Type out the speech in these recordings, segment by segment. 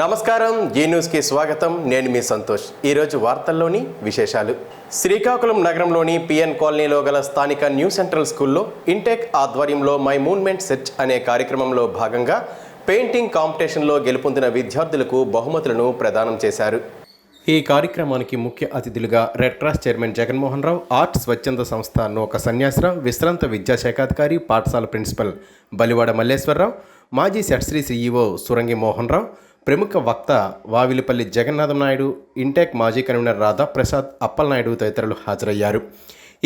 నమస్కారం, ఈ న్యూస్కి స్వాగతం. నేను మీ సంతోష్. ఈరోజు వార్తల్లోని విశేషాలు. శ్రీకాకుళం నగరంలోని పిఎన్ కాలనీలో గల స్థానిక న్యూ సెంట్రల్ స్కూల్లో ఇంటెక్ ఆధ్వర్యంలో మై మూవ్మెంట్ సెర్చ్ అనే కార్యక్రమంలో భాగంగా పెయింటింగ్ కాంపిటీషన్లో గెలుపొందిన విద్యార్థులకు బహుమతులను ప్రదానం చేశారు. ఈ కార్యక్రమానికి ముఖ్య అతిథులుగా red cross chairman Jaganmohan Rao, art స్వచ్ఛంద సంస్థ నూక సన్యాసరావు, విశ్రాంత విద్యాశాఖాధికారి పాఠశాల ప్రిన్సిపల్ బలివాడ మల్లేశ్వరరావు, మాజీ సెట్శ్రీ సిఇఓ సురంగి మోహన్ రావు, ప్రముఖ వక్త వావిలిపల్లి జగన్నాథం నాయుడు, ఇంటెక్ మాజీ కన్వీనర్ రాధాప్రసాద్ అప్పలనాయుడు తదితరులు హాజరయ్యారు.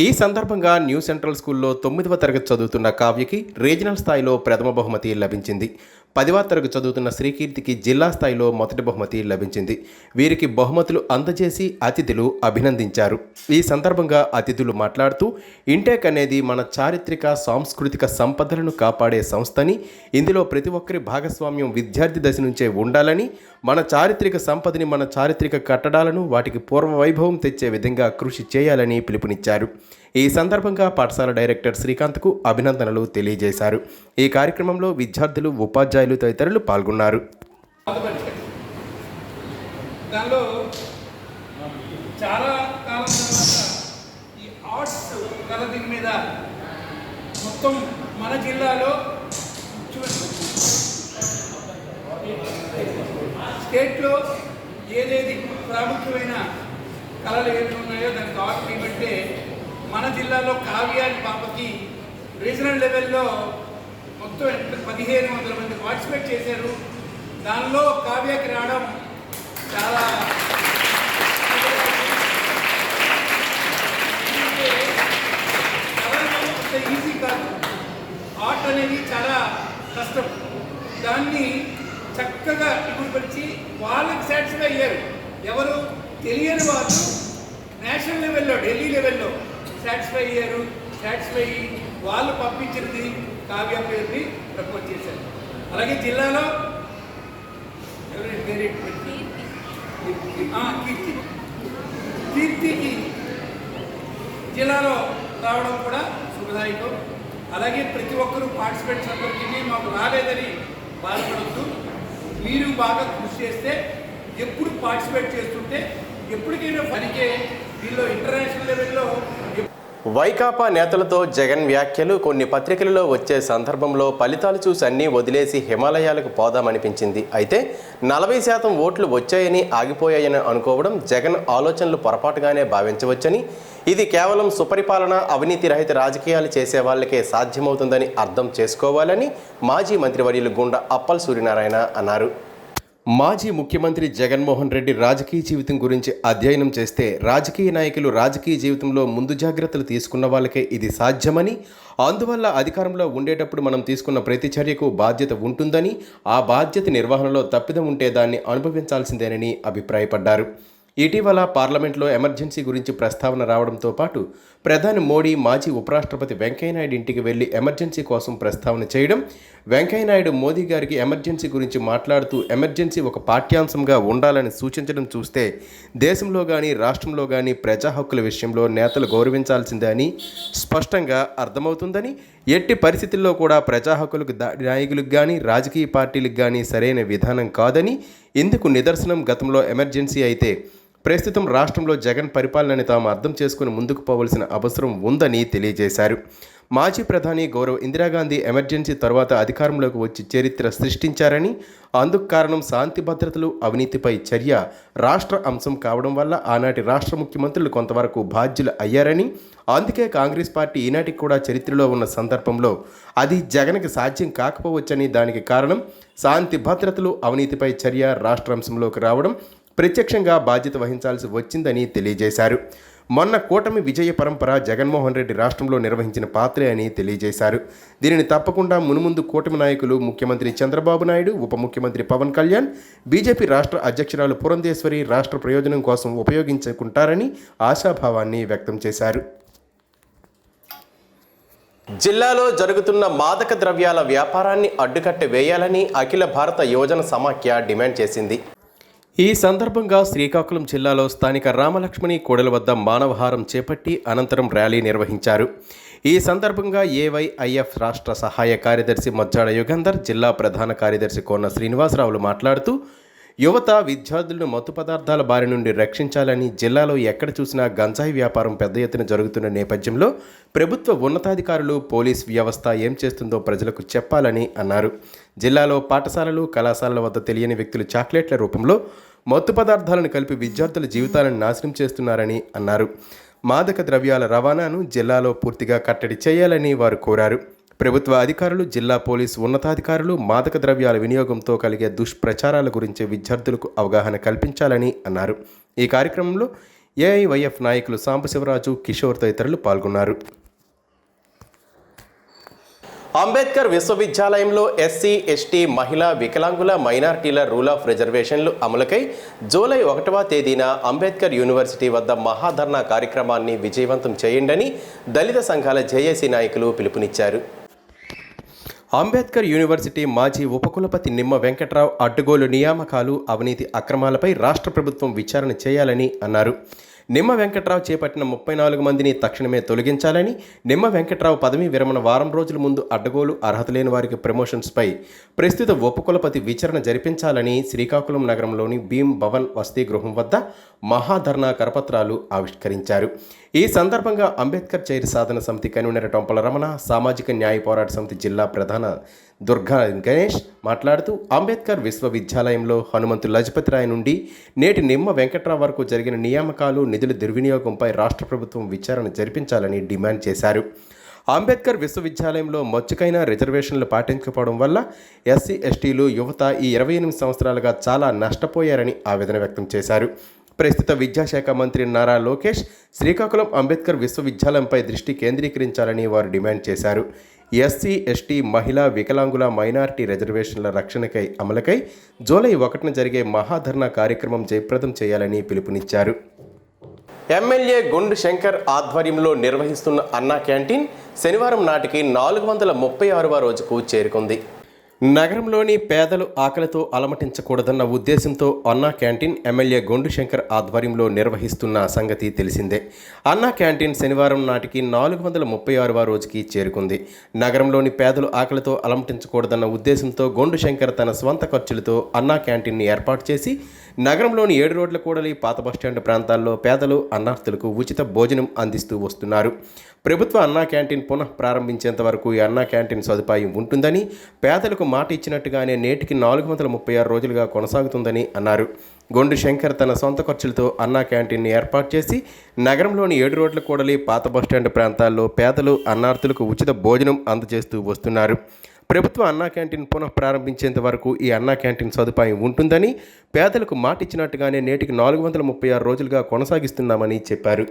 ఈ సందర్భంగా న్యూ సెంట్రల్ స్కూల్లో 9వ తరగతి చదువుతున్న కావ్యకి రీజనల్ స్థాయిలో ప్రథమ బహుమతి లభించింది. 10వ తరగతి చదువుతున్న శ్రీకీర్తికి జిల్లా స్థాయిలో మొదటి బహుమతి లభించింది. వీరికి బహుమతులు అందజేసి అతిథులు అభినందించారు. ఈ సందర్భంగా అతిథులు మాట్లాడుతూ, ఇంటెక్ అనేది మన చారిత్రక సాంస్కృతిక సంపదలను కాపాడే సంస్థని, ఇందులో ప్రతి ఒక్కరి భాగస్వామ్యం విద్యార్థి దశ నుంచే ఉండాలని, మన చారిత్రక సంపదని, మన చారిత్రక కట్టడాలను వాటికి పూర్వ వైభవం తెచ్చే విధంగా కృషి చేయాలని పిలుపునిచ్చారు. ఈ సందర్భంగా పాఠశాల డైరెక్టర్ శ్రీకాంత్కు అభినందనలు తెలియజేశారు. ఈ కార్యక్రమంలో విద్యార్థులు, ఉపాధ్యాయులు తదితరులు పాల్గొన్నారు. దానిలో చాలా కాలం తర్వాత ఈ ఆర్ట్స్ కలరింగ్ మీద మొత్తం మన జిల్లాలో స్టేట్లో ఏదేది ప్రాముఖ్యమైన కళలు ఏమి ఉన్నాయో దానికి ఆర్ట్ ఏమంటే, మన జిల్లాలో కావ్యాని పాపకి రీజనల్ లెవెల్లో మొత్తం 1500 మంది పార్టిసిపేట్ చేశారు. దానిలో కావ్యకి రావడం చాలా ఈజీ కాదు. ఆర్ట్ అనేది చాలా కష్టం. దాన్ని చక్కగా ఇప్పుడుపరిచి వాళ్ళకి సాటిస్ఫై అయ్యారు. ఎవరు తెలియని వాళ్ళు నేషనల్ లెవెల్లో, ఢిల్లీ లెవెల్లో సాటిస్ఫై అయ్యారు. సాటిస్ఫై వాళ్ళు పంపించినది కావ్య పేరుని ప్రపోజ్ చేశారు. అలాగే జిల్లాలో కీర్తికి జిల్లాలో రావడం కూడా శుభదాయకం. అలాగే ప్రతి ఒక్కరూ పార్టిసిపేట్స్ అందరికీ మాకు రాలేదని బాధపడద్దు. మీరు బాగా కృషి చేస్తే, ఎప్పుడు పార్టిసిపేట్ చేస్తుంటే ఎప్పటికైనా పనికే వీళ్ళు ఇంటర్నేషనల్ లెవెల్లో. వైకాపా నేతలతో జగన్ వ్యాఖ్యలు కొన్ని పత్రికలలో వచ్చే సందర్భంలో ఫలితాలు చూసి అన్నీ వదిలేసి హిమాలయాలకు పోదామనిపించింది. అయితే 40% ఓట్లు వచ్చాయని ఆగిపోయాయని అనుకోవడం జగన్ ఆలోచనలు పొరపాటుగానే భావించవచ్చని, ఇది కేవలం సుపరిపాలన, అవినీతి రహిత రాజకీయాలు చేసే వాళ్ళకే సాధ్యమవుతుందని అర్థం చేసుకోవాలని మాజీ మంత్రివర్యులు గుండా అప్పల్ సూర్యనారాయణ అన్నారు. మాజీ ముఖ్యమంత్రి జగన్మోహన్ రెడ్డి రాజకీయ జీవితం గురించి అధ్యయనం చేస్తే, రాజకీయ నాయకులు రాజకీయ జీవితంలో ముందు జాగ్రత్తలు తీసుకున్న వాళ్ళకే ఇది సాధ్యమని, అందువల్ల అధికారంలో ఉండేటప్పుడు మనం తీసుకున్న ప్రతి చర్యకు బాధ్యత ఉంటుందని, ఆ బాధ్యత నిర్వహణలో తప్పిదం ఉంటే దాన్ని అనుభవించాల్సిందేనని అభిప్రాయపడ్డారు. ఇటీవల పార్లమెంట్లో ఎమర్జెన్సీ గురించి ప్రస్తావన రావడంతో పాటు ప్రధాని మోడీ మాజీ ఉపరాష్ట్రపతి వెంకయ్యనాయుడు ఇంటికి వెళ్లి ఎమర్జెన్సీ కోసం ప్రస్తావన చేయడం, వెంకయ్యనాయుడు మోదీ గారికి ఎమర్జెన్సీ గురించి మాట్లాడుతూ ఎమర్జెన్సీ ఒక పాఠ్యాంశంగా ఉండాలని సూచించడం చూస్తే, దేశంలో కానీ రాష్ట్రంలో కానీ ప్రజా హక్కుల విషయంలో నేతలు గౌరవించాల్సిందే అని స్పష్టంగా అర్థమవుతుందని, ఎట్టి పరిస్థితుల్లో కూడా ప్రజా హక్కులకు నాయకులకు కానీ రాజకీయ పార్టీలకు కానీ సరైన విధానం కాదని, ఇందుకు నిదర్శనం గతంలో ఎమర్జెన్సీ అయితే ప్రస్తుతం రాష్ట్రంలో జగన్ పరిపాలనని తాము అర్థం చేసుకుని ముందుకు పోవలసిన అవసరం ఉందని తెలియజేశారు. మాజీ ప్రధాని గౌరవ్ ఇందిరాగాంధీ ఎమర్జెన్సీ తర్వాత అధికారంలోకి వచ్చి చరిత్ర సృష్టించారని, అందుకు కారణం శాంతి భద్రతలు, అవినీతిపై చర్య రాష్ట్ర అంశం కావడం వల్ల ఆనాటి రాష్ట్ర ముఖ్యమంత్రులు కొంతవరకు బాధ్యులు అయ్యారని, అందుకే కాంగ్రెస్ పార్టీ ఈనాటికి కూడా చరిత్రలో ఉన్న సందర్భంలో అది జగన్కి సాధ్యం కాకపోవచ్చని, దానికి కారణం శాంతి భద్రతలు, అవినీతిపై చర్య రాష్ట్ర అంశంలోకి రావడం, ప్రత్యక్షంగా బాధ్యత వహించాల్సి వచ్చిందని తెలియజేశారు. మొన్న కూటమి విజయ పరంపర జగన్మోహన్ రెడ్డి రాష్ట్రంలో నిర్వహించిన పాత్రే అని తెలియజేశారు. దీనిని తప్పకుండా మునుముందు కూటమి నాయకులు ముఖ్యమంత్రి చంద్రబాబు నాయుడు, ఉప ముఖ్యమంత్రి పవన్ కళ్యాణ్, బీజేపీ రాష్ట్ర అధ్యక్షురాలు పురంధేశ్వరి రాష్ట్ర ప్రయోజనం కోసం ఉపయోగించుకుంటారని ఆశాభావాన్ని వ్యక్తం చేశారు. జిల్లాలో జరుగుతున్న మాదక ద్రవ్యాల వ్యాపారాన్ని అడ్డుకట్ట వేయాలని అఖిల భారత యువజన సమాఖ్య డిమాండ్ చేసింది. ఈ సందర్భంగా శ్రీకాకుళం జిల్లాలో స్థానిక రామలక్ష్మణి కూడల వద్ద మానవహారం చేపట్టి అనంతరం ర్యాలీ నిర్వహించారు. ఈ సందర్భంగా ఏవైఐఎఫ్ రాష్ట్ర సహాయ కార్యదర్శి మజ్జాడ యుగంధర్, జిల్లా ప్రధాన కార్యదర్శి కోన శ్రీనివాసరావులు మాట్లాడుతూ, యువత విద్యార్థులను మత్తు పదార్థాల బారి నుండి రక్షించాలని జిల్లాలో ఎక్కడ చూసినా గంజాయి వ్యాపారం పెద్ద ఎత్తున జరుగుతున్న నేపథ్యంలో ప్రభుత్వ ఉన్నతాధికారులు పోలీస్ వ్యవస్థ ఏం చేస్తుందో ప్రజలకు చెప్పాలని అన్నారు. జిల్లాలో పాఠశాలలు కళాశాలల వద్ద తెలియని వ్యక్తులు చాక్లెట్ల రూపంలో మత్తు పదార్థాలను కలిపి విద్యార్థుల జీవితాలను నాశనం చేస్తున్నారని అన్నారు. మాదక ద్రవ్యాల రవాణాను జిల్లాలో పూర్తిగా కట్టడి చేయాలని వారు కోరారు. ప్రభుత్వ అధికారులు, జిల్లా పోలీసు ఉన్నతాధికారులు మాదక ద్రవ్యాల వినియోగంతో కలిగే దుష్ప్రచారాల గురించి విద్యార్థులకు అవగాహన కల్పించాలని అన్నారు. ఈ కార్యక్రమంలో ఏఐవైఎఫ్ నాయకులు సాంబశివరాజు, కిషోర్ తదితరులు పాల్గొన్నారు. అంబేద్కర్ విశ్వవిద్యాలయంలో ఎస్సీ, ఎస్టీ, మహిళా, వికలాంగుల, మైనార్టీల రూల్ ఆఫ్ రిజర్వేషన్లు అమలుకై జూలై 1వ తేదీన అంబేద్కర్ యూనివర్సిటీ వద్ద మహాధర్నా కార్యక్రమాన్ని విజయవంతం చేయండని దళిత సంఘాల జేఏసీ నాయకులు పిలుపునిచ్చారు. అంబేద్కర్ యూనివర్సిటీ మాజీ ఉపకులపతి నిమ్మ వెంకట్రావు అడ్డగోలు నియామకాలు, అవినీతి అక్రమాలపై రాష్ట్ర ప్రభుత్వం విచారణ చేయాలని అన్నారు. నిమ్మ వెంకట్రావు చేపట్టిన 34 మందిని తక్షణమే తొలగించాలని, నిమ్మ వెంకట్రావు పదవీ విరమణ వారం రోజుల ముందు అడ్డగోలు అర్హత లేని వారికి ప్రమోషన్స్పై ప్రస్తుత ఉపకులపతి విచారణ జరిపించాలని శ్రీకాకుళం నగరంలోని భీమ్ భవన్ వసతి గృహం వద్ద మహాధర్నా కరపత్రాలు ఆవిష్కరించారు. ఈ సందర్భంగా అంబేద్కర్ చైర్ సాధన సమితి కన్వీనర్ టొంపల రమణ, సామాజిక న్యాయ పోరాట సమితి జిల్లా ప్రధాన దుర్గా గణేష్ మాట్లాడుతూ అంబేద్కర్ విశ్వవిద్యాలయంలో హనుమంతు లజపతిరాయ్ నుండి నేటి నిమ్మ వెంకట్రావు వరకు జరిగిన నియామకాలు, నిధుల దుర్వినియోగంపై రాష్ట్ర ప్రభుత్వం విచారణ జరిపించాలని డిమాండ్ చేశారు. అంబేద్కర్ విశ్వవిద్యాలయంలో మచ్చుకైన రిజర్వేషన్లు పాటించకపోవడం వల్ల ఎస్సీ, ఎస్టీలు, యువత ఈ 28 సంవత్సరాలుగా చాలా నష్టపోయారని ఆవేదన వ్యక్తం చేశారు. ప్రస్తుత విద్యాశాఖ మంత్రి నారా లోకేష్ శ్రీకాకుళం అంబేద్కర్ విశ్వవిద్యాలయంపై దృష్టి కేంద్రీకరించాలని వారు డిమాండ్ చేశారు. ఎస్సీ, ఎస్టీ, మహిళా, వికలాంగుల, మైనారిటీ రిజర్వేషన్ల రక్షణకై అమలుకై జూలై 1న జరిగే మహాధర్నా కార్యక్రమం జయప్రదం చేయాలని పిలుపునిచ్చారు. ఎమ్మెల్యే గుండు శంకర్ ఆధ్వర్యంలో నిర్వహిస్తున్న అన్నా క్యాంటీన్ శనివారం నాటికి 436వ రోజుకు చేరుకుంది. నగరంలోని పేదలు ఆకలితో అలమటించకూడదన్న ఉద్దేశంతో అన్నా క్యాంటీన్ ఎమ్మెల్యే గొండు శంకర్ ఆధ్వర్యంలో నిర్వహిస్తున్న సంగతి తెలిసిందే. అన్నా క్యాంటీన్ శనివారం నాటికి 436వ రోజుకి చేరుకుంది. నగరంలోని పేదలు ఆకలితో అలమటించకూడదన్న ఉద్దేశంతో గొండు శంకర్ తన స్వంత ఖర్చులతో అన్నా క్యాంటీన్ని ఏర్పాటు చేసి నగరంలోని 7 రోడ్ల కూడలి, పాత బస్టాండ్ ప్రాంతాల్లో పేదలు, అన్నార్థులకు ఉచిత భోజనం అందిస్తూ వస్తున్నారు. ప్రభుత్వ అన్నా క్యాంటీన్ పునః ప్రారంభించేంత వరకు ఈ అన్నా క్యాంటీన్ సదుపాయం ఉంటుందని, పేదలకు మాట ఇచ్చినట్టుగానే నేటికి 436 రోజులుగా కొనసాగుతుందని అన్నారు. గొండు శంకర్ తన సొంత ఖర్చులతో అన్నా క్యాంటీన్ని ఏర్పాటు చేసి నగరంలోని 7 రోడ్ల కూడలి, పాత బస్టాండ్ ప్రాంతాల్లో పేదలు, అన్నార్థులకు ఉచిత భోజనం అందజేస్తూ వస్తున్నారు. ప్రభుత్వ అన్నా క్యాంటీన్ పునః ప్రారంభించేంత వరకు ఈ అన్నా క్యాంటీన్ సదుపాయం ఉంటుందని, పేదలకు మాట ఇచ్చినట్టుగానే నేటికి 436 రోజులుగా కొనసాగిస్తున్నామని చెప్పారు.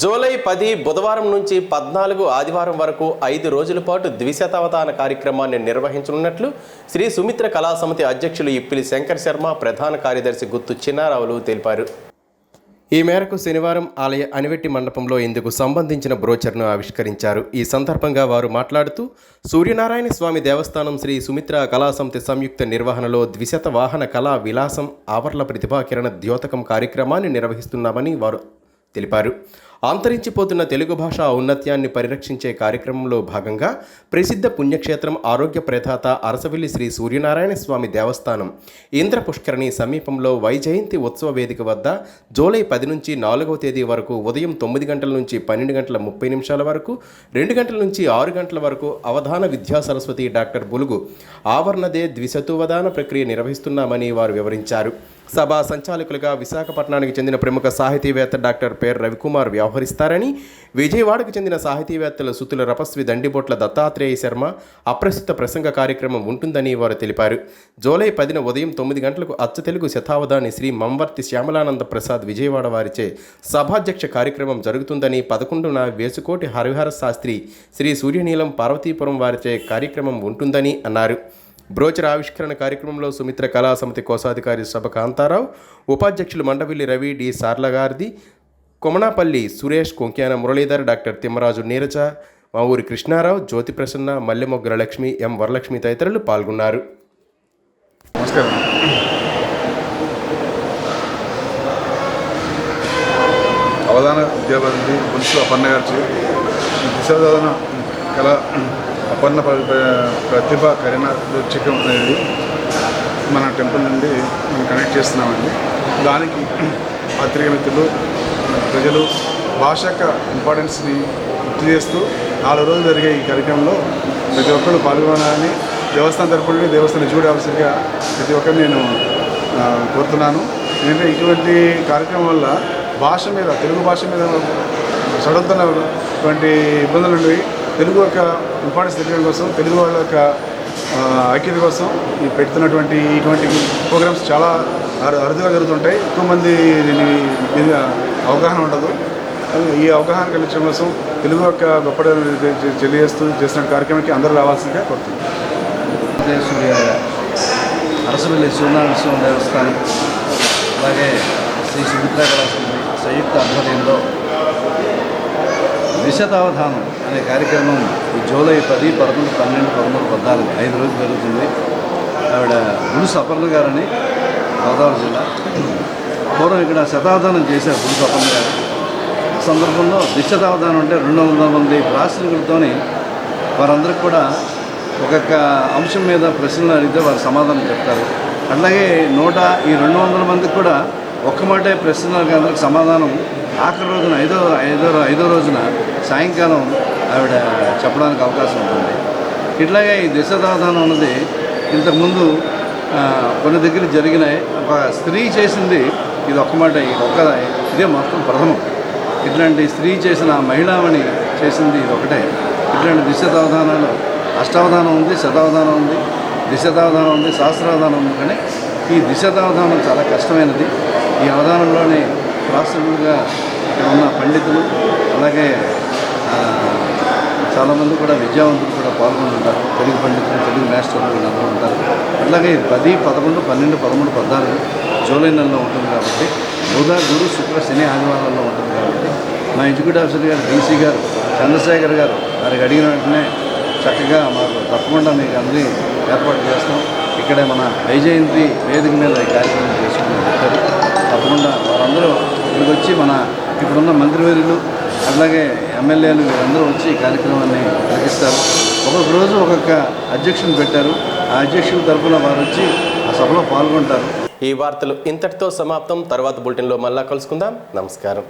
జూలై 10 బుధవారం నుంచి 14 ఆదివారం వరకు 5 రోజుల పాటు ద్విశతావధాన కార్యక్రమాన్ని నిర్వహించనున్నట్లు శ్రీ సుమిత్ర కళా సమితి అధ్యక్షులు ఇప్పిలి శంకర్ శర్మ, ప్రధాన కార్యదర్శి గుత్తు చిన్నారావులు తెలిపారు. ఈ మేరకు శనివారం ఆలయ అనివెట్టి మండపంలో ఇందుకు సంబంధించిన బ్రోచర్ను ఆవిష్కరించారు. ఈ సందర్భంగా వారు మాట్లాడుతూ సూర్యనారాయణ స్వామి దేవస్థానం శ్రీ సుమిత్ర కళా సమితి సంయుక్త నిర్వహణలో ద్విశత వాహన కళా విలాసం ఆవర్ల ప్రతిభా కిరణ ద్యోతకం కార్యక్రమాన్ని నిర్వహిస్తున్నామని వారు తెలిపారు. అంతరించిపోతున్న తెలుగు భాష ఔన్నత్యాన్ని పరిరక్షించే కార్యక్రమంలో భాగంగా ప్రసిద్ధ పుణ్యక్షేత్రం ఆరోగ్య ప్రదాత అరసవిల్లి శ్రీ సూర్యనారాయణ స్వామి దేవస్థానం ఇంద్ర పుష్కరిణి సమీపంలో వైజయంతి ఉత్సవ వేదిక వద్ద జూలై 10 నుంచి 4వ తేదీ వరకు ఉదయం 9 గంటల నుంచి 12 గంటల 30 నిమిషాల వరకు, 2 గంటల నుంచి 6 గంటల వరకు అవధాన విద్యా సరస్వతి డాక్టర్ బులుగు ఆవరణదే ద్విశతువధాన ప్రక్రియ నిర్వహిస్తున్నామని వారు వివరించారు. సభా సంచాలకులుగా విశాఖపట్నానికి చెందిన ప్రముఖ సాహితీవేత్త డాక్టర్ పేర్ రవికుమార్ వ్యవహరిస్తారని, విజయవాడకు చెందిన సాహితీవేత్తలు సుతుల రపస్వి దండిబొట్ల దత్తాత్రేయ శర్మ అప్రస్తుత ప్రసంగ కార్యక్రమం ఉంటుందని వారు తెలిపారు. జూలై 10న ఉదయం 9 గంటలకు అచ్చ తెలుగు శతావధాని శ్రీ మంవర్తి శ్యామలానంద ప్రసాద్ విజయవాడ వారిచే సభాధ్యక్ష కార్యక్రమం జరుగుతుందని, 11న వేసుకోటి హరిహర శాస్త్రి శ్రీ సూర్యనీలం పార్వతీపురం వారిచే కార్యక్రమం ఉంటుందని అన్నారు. బ్రోచర్ ఆవిష్కరణ కార్యక్రమంలో సుమిత్ర కళా సమితి కోశాధికారి సభ కాంతారావు, ఉపాధ్యక్షులు మండవిల్లి రవి, డి సార్లగార్ది, కొమనాపల్లి సురేష్, కొంక్యాన మురళీధర్, డాక్టర్ తిమ్మరాజు నీరజ, మా ఊరి కృష్ణారావు, జ్యోతి ప్రసన్న, మల్లెమొగ్గర లక్ష్మి, ఎం వరలక్ష్మి తదితరులు పాల్గొన్నారు. నమస్కారం. అవధాన విద్యాపతి పులుసు అపర్ణ గారి దిశావధాన కళ అపర్ణ ప్రతిభ కరీనా చికం అనేది మన టెంపుల్ నుండి మనం కనెక్ట్ చేస్తున్నామండి. దానికి పత్రికా మిత్రులు, ప్రజలు భాష యొక్క ఇంపార్టెన్స్ని గుర్తు చేస్తూ 4 రోజులు జరిగే ఈ కార్యక్రమంలో ప్రతి ఒక్కరు పాల్గొనాలని దేవస్థానం తరపు నుండి దేవస్థానం ఎగ్జిక్యూటివ్ ఆఫీసర్గా ప్రతి ఒక్కరిని నేను కోరుతున్నాను. ఎందుకంటే ఇటువంటి కార్యక్రమం వల్ల భాష మీద, తెలుగు భాష మీద సడుతున్నటువంటి ఇబ్బందుల నుండి తెలుగు యొక్క ఇంపార్టెన్స్ తెలియడం కోసం, తెలుగు వాళ్ళ యొక్క ఐక్యత కోసం ఈ పెడుతున్నటువంటి ఇటువంటి ప్రోగ్రామ్స్ చాలా అరుదుగా జరుగుతుంటాయి. ఎక్కువ మంది దీని మీద అవగాహన ఉండదు. ఈ అవగాహన కలిగించడం కోసం తెలుగు యొక్క గొప్పదనం తెలియజేస్తూ చేస్తున్న కార్యక్రమానికి అందరూ రావాల్సిందిగా కోరుతున్నాను. అరసవల్లి సూర్యనారాయణ దేవస్థానం అలాగే శ్రీ సుమిత్రా కళాశాల సంయుక్త ఆధ్వర్యంలో విశతావధానం అనే కార్యక్రమం ఈ జూలై 10, 11, 12, 13, 14 5 రోజులు జరుగుతుంది. ఆవిడ గురుసు అపర్ణ గారని గోదావరి జిల్లా. పూర్వం ఇక్కడ శతావధానం చేశారు గురుసు అపర్ణ గారు. సందర్భంలో దిశతావధానం అంటే 200 మంది ప్రాశ్నికులతోని వారందరికీ కూడా ఒక్కొక్క అంశం మీద ప్రశ్నలు అడిగితే వారు సమాధానం చెప్తారు. అట్లాగే ఈ 200 మందికి కూడా ఒక్క మాటే ప్రశ్నలకు అందరికి సమాధానం ఆఖరి రోజున ఐదో రోజున సాయంకాలం ఆవిడ చెప్పడానికి అవకాశం ఉంటుంది. ఇట్లాగే ఈ దిశతావధానం అన్నది ఇంతకుముందు కొన్ని దగ్గర జరిగినాయి. ఒక స్త్రీ చేసింది ఇది ఒక్క మాట, ఇదే మొత్తం ప్రథమం. ఇట్లాంటి స్త్రీ చేసిన మహిళామణి చేసింది ఇది ఒకటే. ఇట్లాంటి దిశతావధానాలు అష్టావధానం ఉంది, శతావధానం ఉంది, దిశతావధానం ఉంది, సహస్రావధానం ఉంది. కానీ ఈ దిశతావధానం చాలా కష్టమైనది. ఈ అవధానంలోని ప్రాసంగికంగా ఉన్న పండితులు అలాగే చాలామంది కూడా విద్యావంతులు కూడా పాల్గొంటుంటారు. తెలుగు పండితులు, తెలుగు మాస్టర్లు వీళ్ళందరూ ఉంటారు. అట్లాగే 10, 11, 12, 13, 14 జూలై నెలలో ఉంటుంది కాబట్టి బుధ, గురు, శుక్ర, శని ఆదివారాల్లో ఉంటుంది కాబట్టి మా ఎగ్జిక్యూటివ్ ఆఫీసర్ గారు డీసీ గారు చంద్రశేఖర్ గారు వారికి అడిగిన వెంటనే చక్కగా మాకు తప్పకుండా మీకు అందరి ఏర్పాటు చేస్తాం. ఇక్కడే మన వైజయంతి వేదిక మీద ఈ కార్యక్రమం చేసుకుని పెట్టారు. తప్పకుండా వారందరూ ఇక్కడికి వచ్చి మన ఇప్పుడున్న మంత్రివర్యులు అలాగే ఎమ్మెల్యేలు వీరందరూ వచ్చి ఈ కార్యక్రమాన్ని నిర్వహిస్తారు. ఒక్కొక్క రోజు ఒక్కొక్క అధ్యక్షుని పెట్టారు. ఆ అధ్యక్షుల తరఫున వారు వచ్చి ఆ సభలో పాల్గొంటారు. ఈ వార్తలు ఇంతటితో సమాప్తం. తర్వాత బులెటిన్లో మళ్ళా కలుసుకుందాం. నమస్కారం.